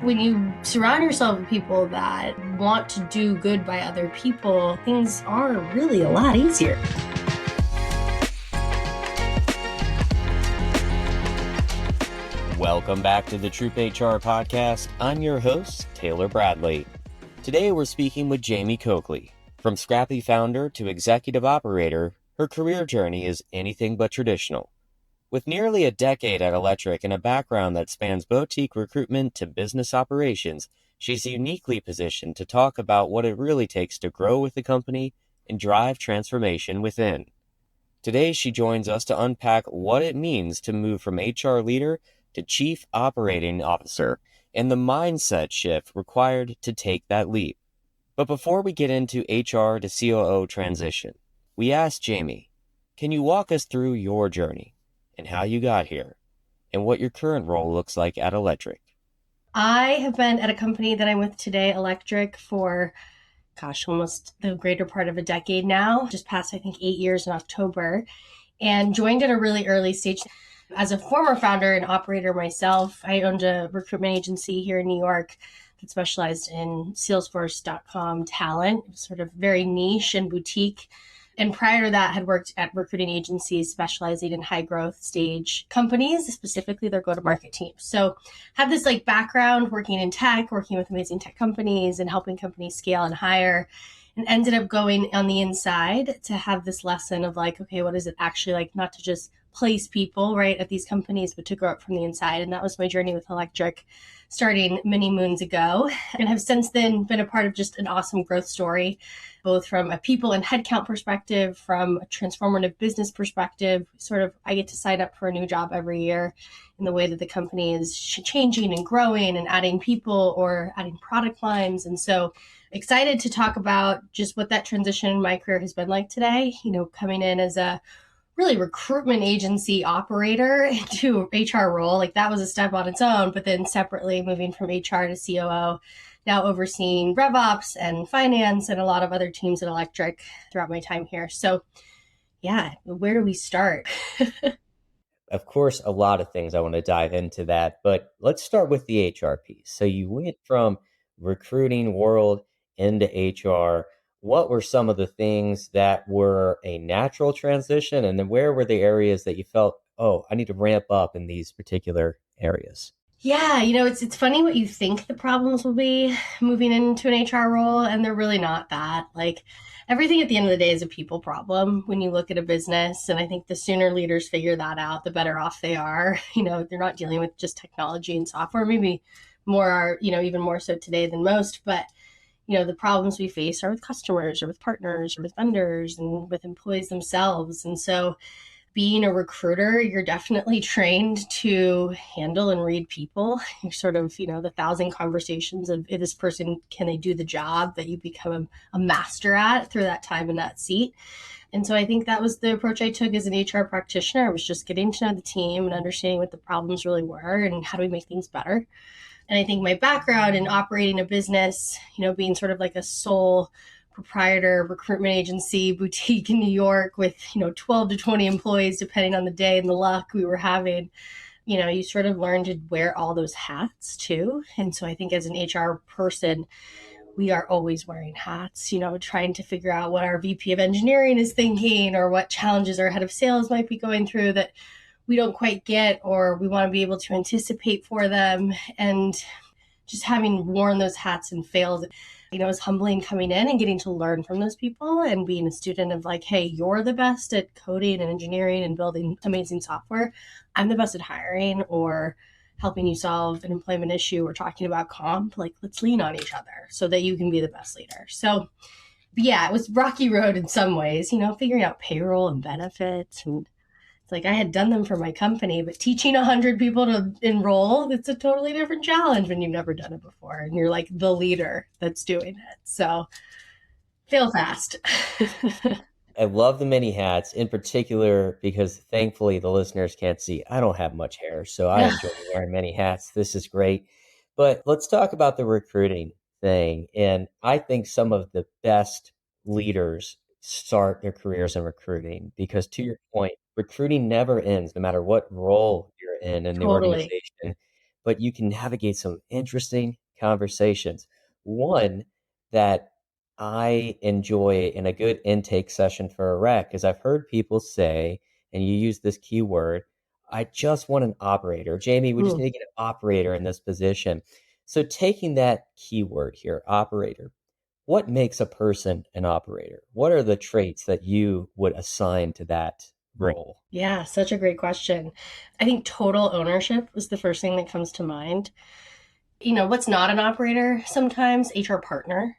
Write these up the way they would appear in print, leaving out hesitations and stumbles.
When you surround yourself with people that want to do good by other people, things are really a lot easier. Welcome back to the Troop HR podcast. I'm your host, Taylor Bradley. Today we're speaking with Jamie Coakley. From scrappy founder to executive operator, her career journey is anything but traditional. With nearly a decade at Electric and a background that spans boutique recruitment to business operations, she's uniquely positioned to talk about what it really takes to grow with the company and drive transformation within. Today, she joins us to unpack what it means to move from HR leader to Chief Operating Officer and the mindset shift required to take that leap. But before we get into HR to COO transition, we asked Jamie, can you walk us through your journey and how you got here and what your current role looks like at Electric? I have been at a company that I'm with today, Electric, for almost the greater part of a decade now, just past, I think, 8 years in October, and joined at a really early stage. As a former founder and operator myself, I owned a recruitment agency here in New York that specialized in Salesforce.com talent, sort of very niche and boutique. And prior to that, had worked at recruiting agencies specializing in high growth stage companies, specifically their go-to-market teams. So have this background working in tech, working with amazing tech companies and helping companies scale and hire, and ended up going on the inside to have this lesson of okay, what is it actually like, not to just place people right at these companies, but to grow up from the inside. And that was my journey with Electric, starting many moons ago, and have since then been a part of just an awesome growth story, both from a people and headcount perspective, from a transformative business perspective. Sort of, I get to sign up for a new job every year in the way that the company is changing and growing and adding people or adding product lines. And so excited to talk about just what that transition in my career has been like today, coming in as a really recruitment agency operator into HR role. That was a step on its own, but then separately moving from HR to COO, now overseeing RevOps and finance and a lot of other teams at Electric throughout my time here. So yeah, where do we start? Of course, a lot of things I want to dive into that, but let's start with the HR piece. So you went from recruiting world into HR. What were some of the things that were a natural transition? And then where were the areas that you felt, oh, I need to ramp up in these particular areas? Yeah, it's funny what you think the problems will be moving into an HR role, and they're really not that. Everything at the end of the day is a people problem when you look at a business. And I think the sooner leaders figure that out, the better off they are. They're not dealing with just technology and software, maybe more are, even more so today than most. But, the problems we face are with customers or with partners or with vendors and with employees themselves. And so being a recruiter, you're definitely trained to handle and read people. You're sort of, the 1,000 conversations of this person, can they do the job, that you become a master at through that time in that seat. And so I think that was the approach I took as an HR practitioner. I was just getting to know the team and understanding what the problems really were and how do we make things better. And I think my background in operating a business, being sort of like a sole proprietor recruitment agency boutique in New York with 12 to 20 employees depending on the day and the luck we were having, you sort of learn to wear all those hats too. And so I think as an HR person, we are always wearing hats, trying to figure out what our VP of engineering is thinking or what challenges our head of sales might be going through that we don't quite get, or we want to be able to anticipate for them. And just having worn those hats and failed, it was humbling coming in and getting to learn from those people and being a student of hey, you're the best at coding and engineering and building amazing software. I'm the best at hiring or helping you solve an employment issue or talking about comp. Let's lean on each other so that you can be the best leader. So yeah, it was rocky road in some ways, figuring out payroll and benefits. And it's I had done them for my company, but teaching 100 people to enroll, it's a totally different challenge when you've never done it before. And you're the leader that's doing it. So fail fast. I love the many hats in particular because thankfully the listeners can't see. I don't have much hair, so I enjoy wearing many hats. This is great. But let's talk about the recruiting thing. And I think some of the best leaders start their careers in recruiting because, to your point, recruiting never ends, no matter what role you're in the Totally. organization. but you can navigate some interesting conversations. One that I enjoy in a good intake session for a rec is I've heard people say, and you use this keyword, I just want an operator. Jamie, we just Mm. need to get an operator in this position. So taking that keyword here, operator, what makes a person an operator? What are the traits that you would assign to that role? Yeah, such a great question. I think total ownership was the first thing that comes to mind. What's not an operator sometimes? HR partner.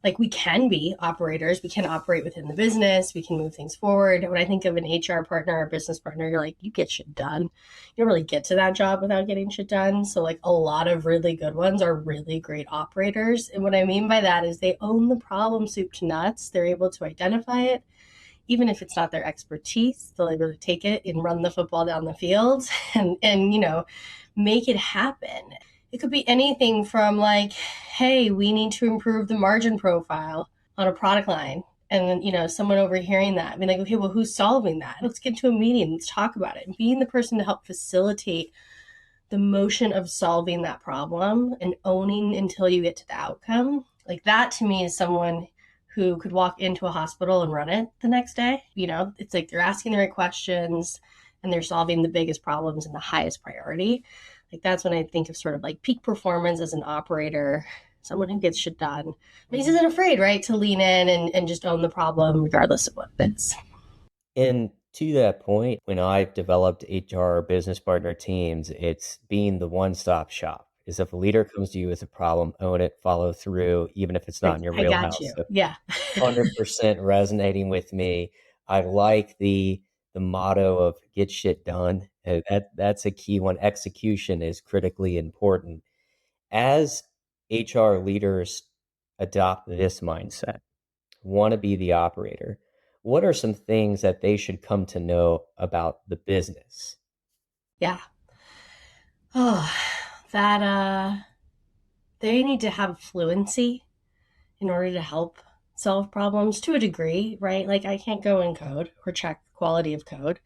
Like we can be operators, we can operate within the business, we can move things forward. When I think of an HR partner or business partner, you're like, you get shit done. You don't really get to that job without getting shit done. So, like, a lot of really good ones are really great operators. And what I mean by that is they own the problem soup to nuts. They're able to identify it, even if it's not their expertise, they'll able to take it and run the football down the field and make it happen. It could be anything from like, hey, we need to improve the margin profile on a product line. And then, someone overhearing that, I mean, like, okay, well, who's solving that? Let's get to a meeting. Let's talk about it. And being the person to help facilitate the motion of solving that problem and owning until you get to the outcome. Like that to me is someone who could walk into a hospital and run it the next day. It's like they're asking the right questions and they're solving the biggest problems and the highest priority. Like that's when I think of sort of like peak performance as an operator, someone who gets shit done. But he isn't afraid, right, to lean in and just own the problem regardless of what it is. And to that point, when I've developed HR business partner teams, it's being the one-stop shop. Is if a leader comes to you with a problem, own it, follow through, even if it's not Like, in your I got wheelhouse. you. So Yeah. 100% resonating with me. I like the motto of get shit done. That's a key one. Execution is critically important. As HR leaders adopt this mindset, want to be the operator, what are some things that they should come to know about the business? Yeah. Oh, that they need to have fluency in order to help solve problems to a degree, right? Like I can't go and code or check quality of code,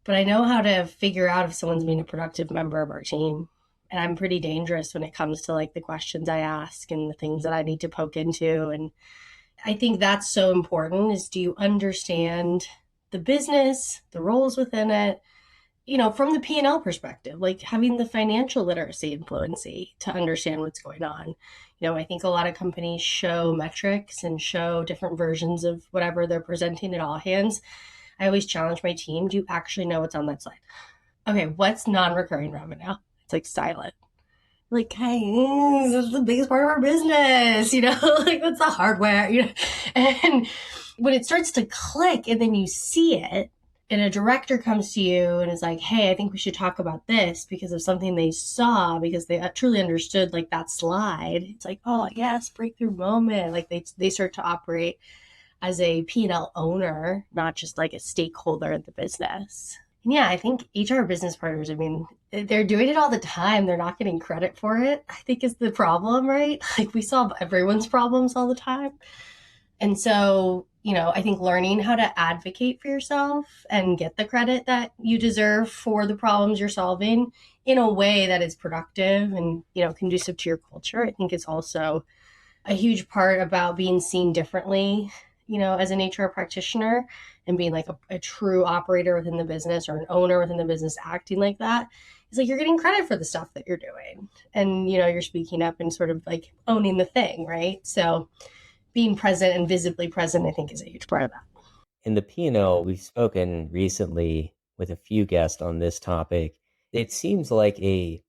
but I know how to figure out if someone's being a productive member of our team. And I'm pretty dangerous when it comes to like the questions I ask and the things that I need to poke into. And I think that's so important is do you understand the business, the roles within it, from the P&L perspective, like having the financial literacy and fluency to understand what's going on. I think a lot of companies show metrics and show different versions of whatever they're presenting at all hands. I always challenge my team, do you actually know what's on that slide? Okay, what's non-recurring revenue? It's like silent. Like, hey, this is the biggest part of our business, like that's the hardware. And when it starts to click and then you see it, and a director comes to you and is like, hey, I think we should talk about this because of something they saw, because they truly understood like that slide. It's like, oh, yes, breakthrough moment. Like they start to operate as a P&L owner, not just like a stakeholder in the business. And yeah, I think HR business partners, I mean, they're doing it all the time. They're not getting credit for it, I think is the problem, right? Like we solve everyone's problems all the time. And so, I think learning how to advocate for yourself and get the credit that you deserve for the problems you're solving in a way that is productive and, conducive to your culture, I think is also a huge part about being seen differently, as an HR practitioner and being like a true operator within the business or an owner within the business acting like that. It's like you're getting credit for the stuff that you're doing and, you're speaking up and sort of like owning the thing, right? So being present and visibly present, I think, is a huge part of that. In the P&L, we've spoken recently with a few guests on this topic. It seems like a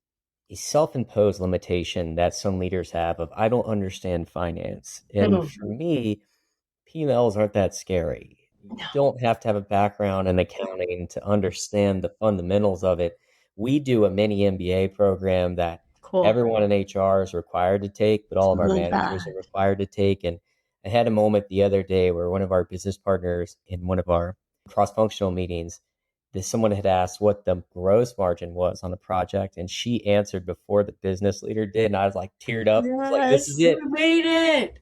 self-imposed limitation that some leaders have of, I don't understand finance. And Mm-hmm. for me, P&Ls aren't that scary. You No, don't have to have a background in accounting to understand the fundamentals of it. We do a mini MBA program that cool. everyone in HR is required to take, but all of our Love managers that. are required to take. And I had a moment the other day where one of our business partners in one of our cross-functional meetings, someone had asked what the gross margin was on the project, and she answered before the business leader did. And I was like teared up. I was like, this Yes, is it. we made it.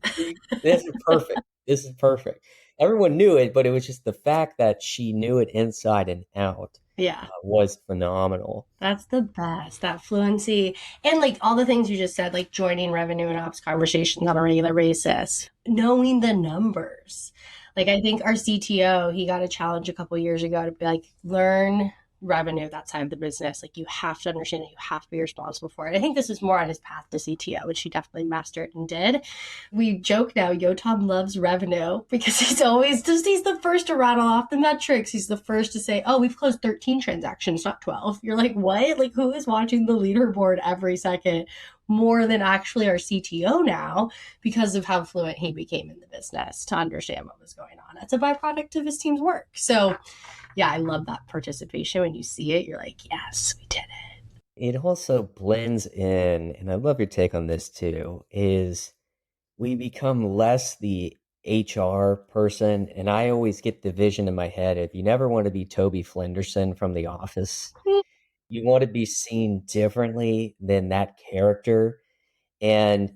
This is perfect. This is perfect. everyone knew it, but it was just the fact that she knew it inside and out Yeah. was phenomenal. That's the best. That fluency and like all the things you just said, like joining revenue and ops conversations on a regular basis, knowing the numbers. Like I think our CTO, he got a challenge a couple years ago to be like, learn revenue, that side of the business. Like you have to understand it. You have to be responsible for it. I think this is more on his path to CTO, which he definitely mastered and did. We joke now, Yotam loves revenue because he's the first to rattle off the metrics. He's the first to say, oh, we've closed 13 transactions, not 12. You're like, what? Like who is watching the leaderboard every second more than actually our CTO now because of how fluent he became in the business to understand what was going on. That's a byproduct of his team's work. So yeah, I love that participation. When you see it, you're like, yes, we did it. It also blends in, and I love your take on this too, is we become less the HR person. And I always get the vision in my head if you never want to be Toby Flenderson from The Office, you want to be seen differently than that character. And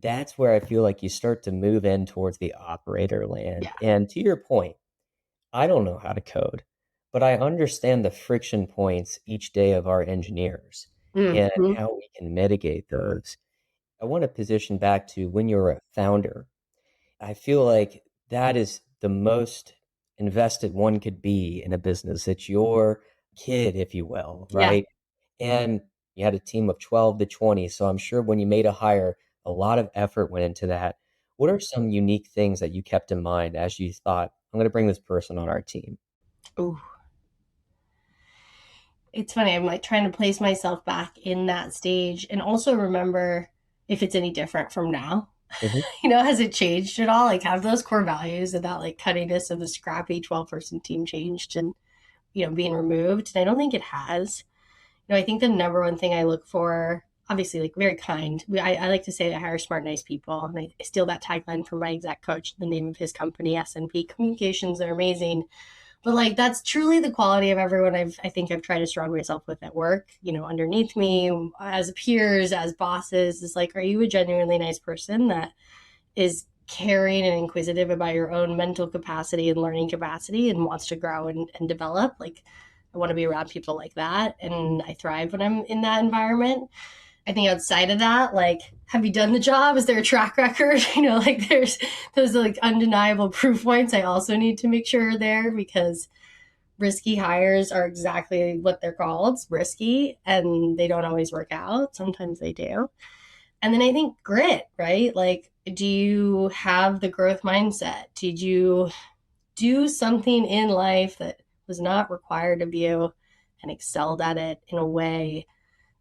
that's where I feel like you start to move in towards the operator land. Yeah. And to your point, I don't know how to code, but I understand the friction points each day of our engineers and Mm-hmm. how we can mitigate those. I want to position back to when you're a founder. I feel like that is the most invested one could be in a business. It's your kid, if you will, Yeah. right? And you had a team of 12 to 20. So I'm sure when you made a hire, a lot of effort went into that. What are some unique things that you kept in mind as you thought, I'm going to bring this person on our team? Ooh. It's funny. I'm like trying to place myself back in that stage and also remember if it's any different from now. Mhm. Has it changed at all? Like, have those core values and that like cuttiness of the scrappy 12-person team changed and, being removed? And I don't think it has. I think the number one thing I look for, obviously, like very kind. I like to say I hire smart, nice people. And I steal that tagline from my exec coach, the name of his company, S&P Communications. They're amazing. But like that's truly the quality of everyone I think I've tried to surround myself with at work, underneath me, as peers, as bosses, is like, are you a genuinely nice person that is caring and inquisitive about your own mental capacity and learning capacity and wants to grow and develop? Like I want to be around people like that. And I thrive when I'm in that environment. I think outside of that, like, have you done the job? Is there a track record? Like there's those like undeniable proof points I also need to make sure are there because risky hires are exactly what they're called, risky, and they don't always work out. Sometimes they do. And then I think grit, right? Like, do you have the growth mindset? Did you do something in life that was not required of you and excelled at it in a way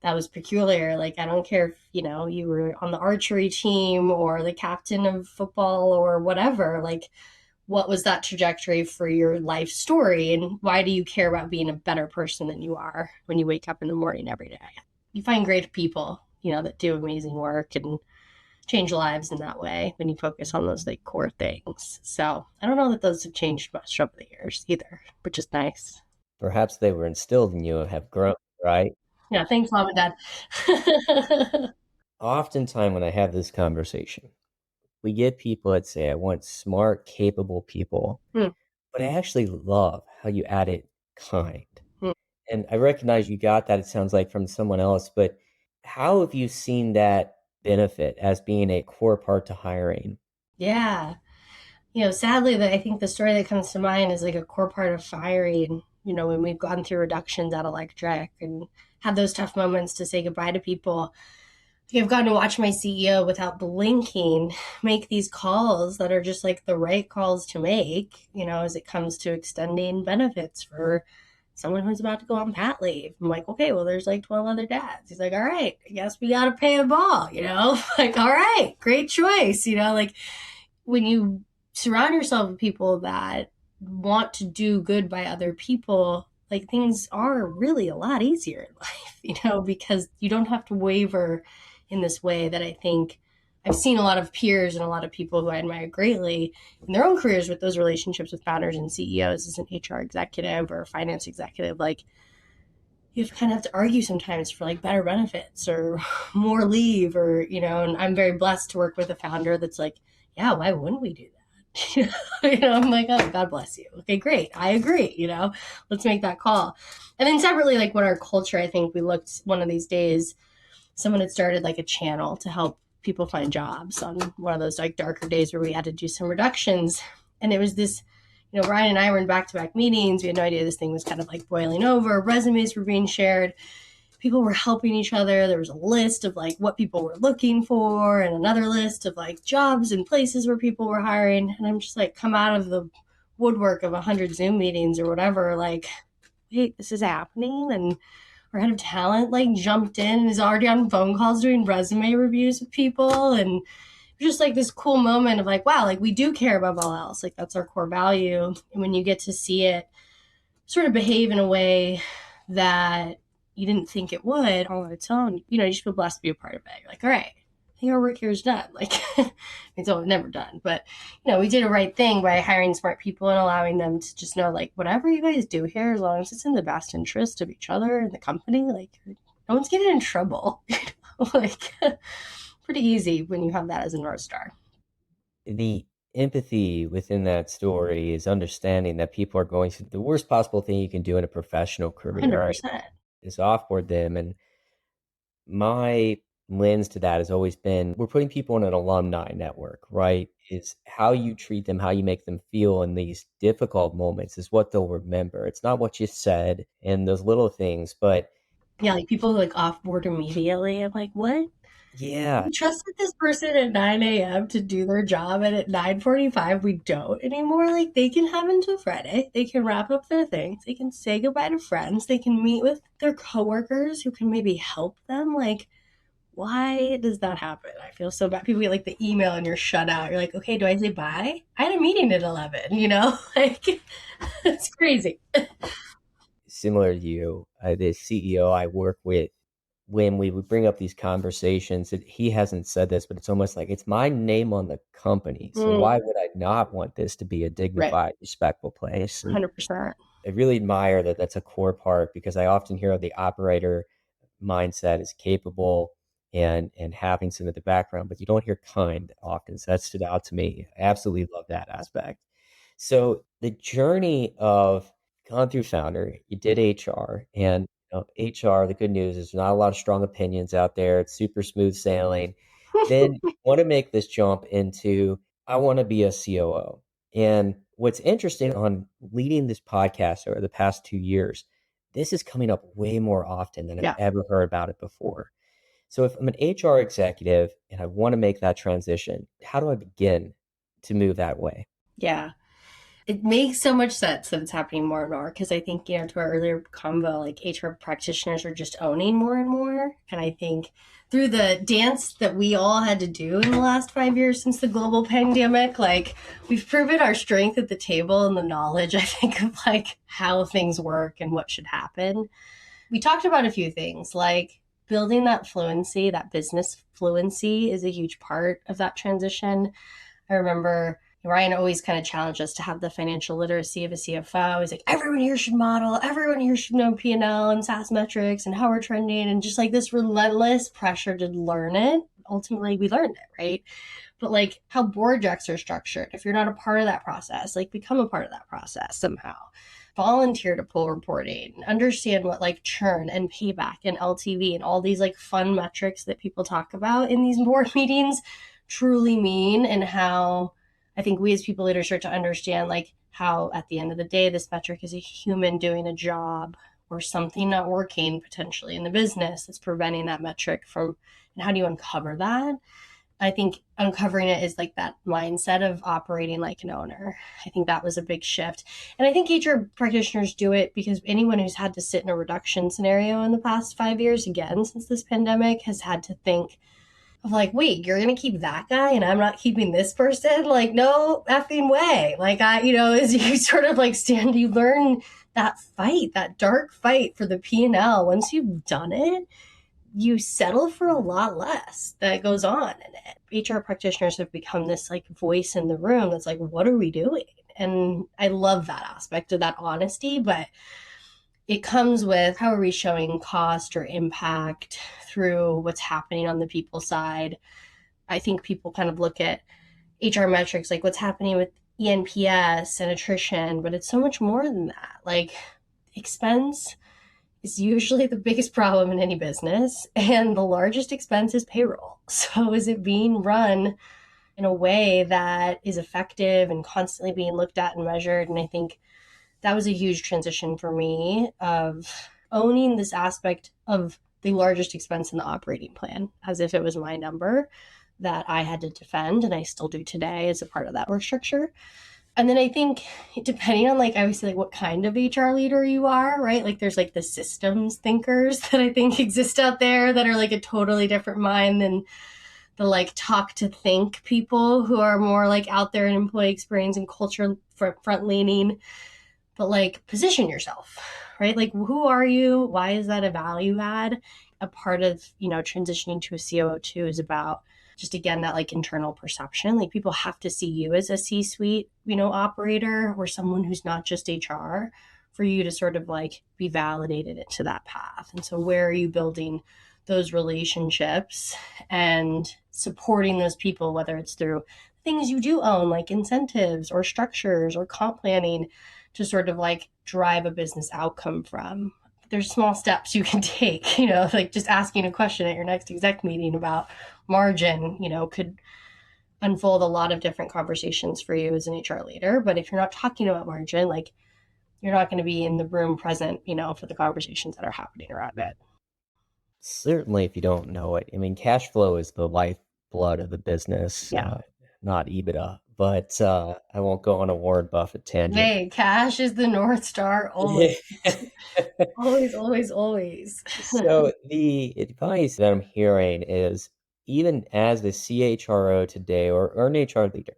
that was peculiar? Like, I don't care if, you were on the archery team or the captain of football or whatever. Like, what was that trajectory for your life story? And why do you care about being a better person than you are when you wake up in the morning every day? You find great people, that do amazing work and change lives in that way when you focus on those like core things. So I don't know that those have changed much over the years either, which is nice. Perhaps they were instilled in you and have grown, right? Yeah, thanks, mom and dad. Oftentimes, when I have this conversation, we get people that say, I want smart, capable people, Hmm. but I actually love how you added kind. Hmm. And I recognize you got that, it sounds like, from someone else, but how have you seen that benefit as being a core part to hiring? Yeah. Sadly, I think the story that comes to mind is like a core part of firing, when we've gone through reductions at Electric and had those tough moments to say goodbye to people. I've gotten to watch my CEO without blinking make these calls that are just like the right calls to make, as it comes to extending benefits for someone who's about to go on pat leave. I'm like, okay, well, there's like 12 other dads. He's like, all right, I guess we got to pay the ball, like, all right, great choice, like when you surround yourself with people that want to do good by other people, like things are really a lot easier in life, because you don't have to waver in this way that I think I've seen a lot of peers and a lot of people who I admire greatly in their own careers with those relationships with founders and CEOs as an HR executive or a finance executive. Like you kind of have to argue sometimes for like better benefits or more leave or, and I'm very blessed to work with a founder that's like, yeah, why wouldn't we do that? I'm like, oh, God bless you. Okay, great. I agree. Let's make that call. And then separately, like what our culture, I think we looked one of these days, someone had started like a channel to help people find jobs on one of those like darker days where we had to do some reductions. And it was this, Ryan and I were in back-to-back meetings. We had no idea this thing was kind of like boiling over. Resumes were being shared. People were helping each other. There was a list of like what people were looking for and another list of like jobs and places where people were hiring. And I'm just like, come out of the woodwork of 100 Zoom meetings or whatever, like, wait, this is happening. And our head of talent like jumped in and is already on phone calls doing resume reviews with people. And just like this cool moment of like, wow, like we do care above all else. Like that's our core value. And when you get to see it sort of behave in a way that you didn't think it would all on its own, you just feel blessed to be a part of it. You're like, all right, I think our work here is done. Like, it's always never done. But, we did a right thing by hiring smart people and allowing them to just know, like, whatever you guys do here, as long as it's in the best interest of each other and the company, like, no one's getting in trouble. Like, pretty easy when you have that as a North Star. The empathy within that story is understanding that people are going through the worst possible thing you can do in a professional career, right? 100%. Is offboard them. And my lens to that has always been we're putting people in an alumni network, right? Is how you treat them, how you make them feel in these difficult moments is what they'll remember. It's not what you said and those little things, but yeah, like people like offboard immediately. I'm like, what? yeah, We trusted this person at 9 a.m. to do their job, and at 9:45 we don't anymore. Like they can have until Friday. They can wrap up their things. They can say goodbye to friends. They can meet with their coworkers who can maybe help them. Like, why does that happen? I feel so bad. People get like the email and you're shut out. You're like, okay, do I say bye? I had a meeting at 11, Like, it's crazy. similar to you, the CEO I work with, when we would bring up these conversations, he hasn't said this, but it's almost like it's my name on the company. So Mm, why would I not want this to be a right. dignified, respectful place? And 100%. I really admire that that's a core part because I often hear the operator mindset is capable and having some of the background, but you don't hear kind often. So that stood out to me. I absolutely love that aspect. So the journey of gone through founder, you did HR, and HR, the good news is not a lot of strong opinions out there. It's super smooth sailing. Then you want to make this jump into I want to be a COO. And what's interesting on leading this podcast over the past 2 years, this is coming up way more often than I've Yeah. ever heard about it before. So if I'm an HR executive and I want to make that transition, how do I begin to move that way? Yeah. It makes so much sense that it's happening more and more because I think, to our earlier convo, like HR practitioners are just owning more and more. And I think through the dance that we all had to do in the last 5 years since the global pandemic, like we've proven our strength at the table and the knowledge, I think, of like how things work and what should happen. We talked about a few things like building that fluency, that business fluency is a huge part of that transition. I remember Ryan always kind of challenged us to have the financial literacy of a CFO. He's like, everyone here should model, everyone here should know P&L and SaaS metrics and how we're trending, and just like this relentless pressure to learn it. Ultimately, we learned it, right? But like how board decks are structured, if you're not a part of that process, like become a part of that process somehow. Volunteer to pull reporting, understand what like churn and payback and LTV and all these like fun metrics that people talk about in these board meetings truly mean, and how I think we as people leaders start to understand like how at the end of the day, this metric is a human doing a job or something not working potentially in the business that's preventing that metric from, and how do you uncover that? I think uncovering it is like that mindset of operating like an owner. I think that was a big shift. And I think HR practitioners do it because anyone who's had to sit in a reduction scenario in the past 5 years, again, since this pandemic, has had to think of like, wait, you're going to keep that guy and I'm not keeping this person? Like, no effing way. Like, as you sort of like you learn that fight, that dark fight for the P&L. Once you've done it, you settle for a lot less that goes on in it. HR practitioners have become this like voice in the room that's like, what are we doing? And I love that aspect of that honesty, but it comes with how are we showing cost or impact through what's happening on the people side. I think people kind of look at HR metrics like what's happening with ENPS and attrition, but it's so much more than that. Like, expense is usually the biggest problem in any business, and the largest expense is payroll. So is it being run in a way that is effective and constantly being looked at and measured? And I think that was a huge transition for me of owning this aspect of the largest expense in the operating plan as if it was my number that I had to defend, and I still do today as a part of that work structure. And then I think depending on, like, I would say, like, what kind of HR leader you are, right? Like, there's like the systems thinkers that I think exist out there that are like a totally different mind than the like talk to think people who are more like out there in employee experience and culture front leaning. But like, position yourself, right? Like, who are you? Why is that a value add? A part of, transitioning to a COO too is about just, again, that like internal perception. Like, people have to see you as a C-suite, operator or someone who's not just HR for you to sort of like be validated into that path. And so where are you building those relationships and supporting those people, whether it's through things you do own, like incentives or structures or comp planning, to sort of like drive a business outcome from. There's small steps you can take, like just asking a question at your next exec meeting about margin, could unfold a lot of different conversations for you as an HR leader. But if you're not talking about margin, like, you're not going to be in the room present, for the conversations that are happening around it. Certainly, if you don't know it. I mean, cash flow is the lifeblood of the business, Yeah. not EBITDA. But I won't go on a Warren Buffett tangent. Hey, cash is the North Star always. Always, always, always. So the advice that I'm hearing is, even as the CHRO today or an HR leader,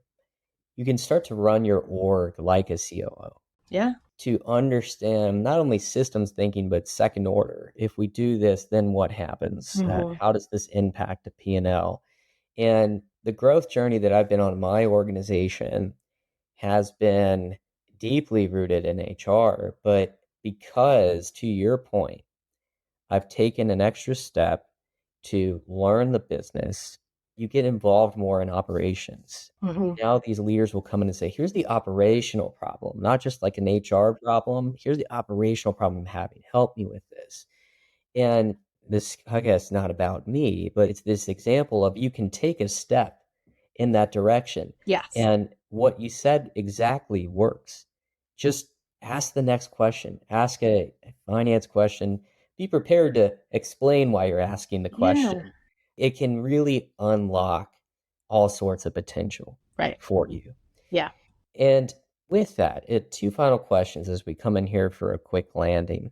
you can start to run your org like a COO. Yeah. To understand not only systems thinking, but second order. If we do this, then what happens? Mm-hmm. How does this impact the P&L? And the growth journey that I've been on in my organization has been deeply rooted in HR. But because, to your point, I've taken an extra step to learn the business, you get involved more in operations. Mm-hmm. Now these leaders will come in and say, here's the operational problem, not just like an HR problem. Here's the operational problem I'm having. Help me with this. And this, I guess, not about me, but it's this example of you can take a step in that direction. Yes. And what you said exactly works. Just ask the next question. Ask a finance question. Be prepared to explain why you're asking the question. Yeah. It can really unlock all sorts of potential for you. Yeah. And with that, two final questions as we come in here for a quick landing.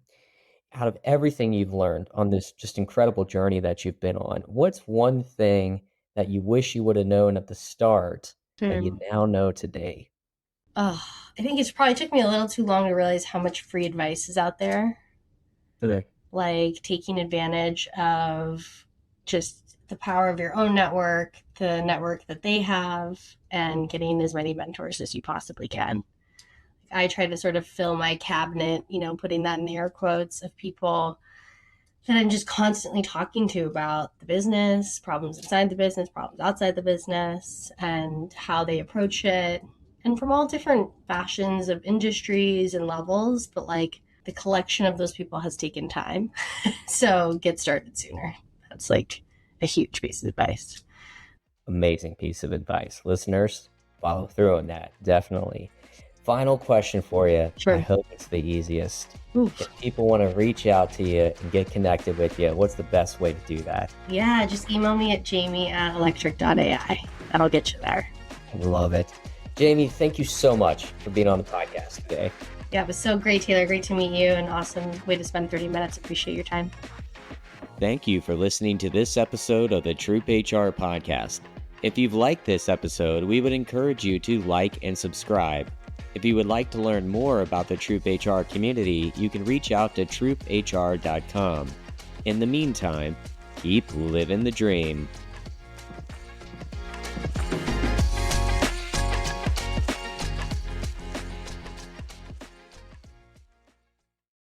Out of everything you've learned on this just incredible journey that you've been on, what's one thing that you wish you would have known at the start that you now know today? I think it's probably took me a little too long to realize how much free advice is out there. Okay. Like, taking advantage of just the power of your own network, the network that they have, and getting as many mentors as you possibly can. I try to sort of fill my cabinet, putting that in air quotes, of people that I'm just constantly talking to about the business, problems inside the business, problems outside the business, and how they approach it. And from all different fashions of industries and levels, but like, the collection of those people has taken time. So get started sooner. That's like a huge piece of advice. Amazing piece of advice. Listeners, follow through on that. Definitely. Final question for you. Sure. I hope it's the easiest. Oof. If people want to reach out to you and get connected with you, what's the best way to do that? Yeah, just email me at jamie@electric.ai. That'll get you there. I love it. Jamie, thank you so much for being on the podcast today. Yeah, it was so great, Taylor. Great to meet you. An awesome way to spend 30 minutes. Appreciate your time. Thank you for listening to this episode of the Troop HR podcast. If you've liked this episode, we would encourage you to like and subscribe. If you would like to learn more about the Troop HR community, you can reach out to troophr.com. In the meantime, keep living the dream.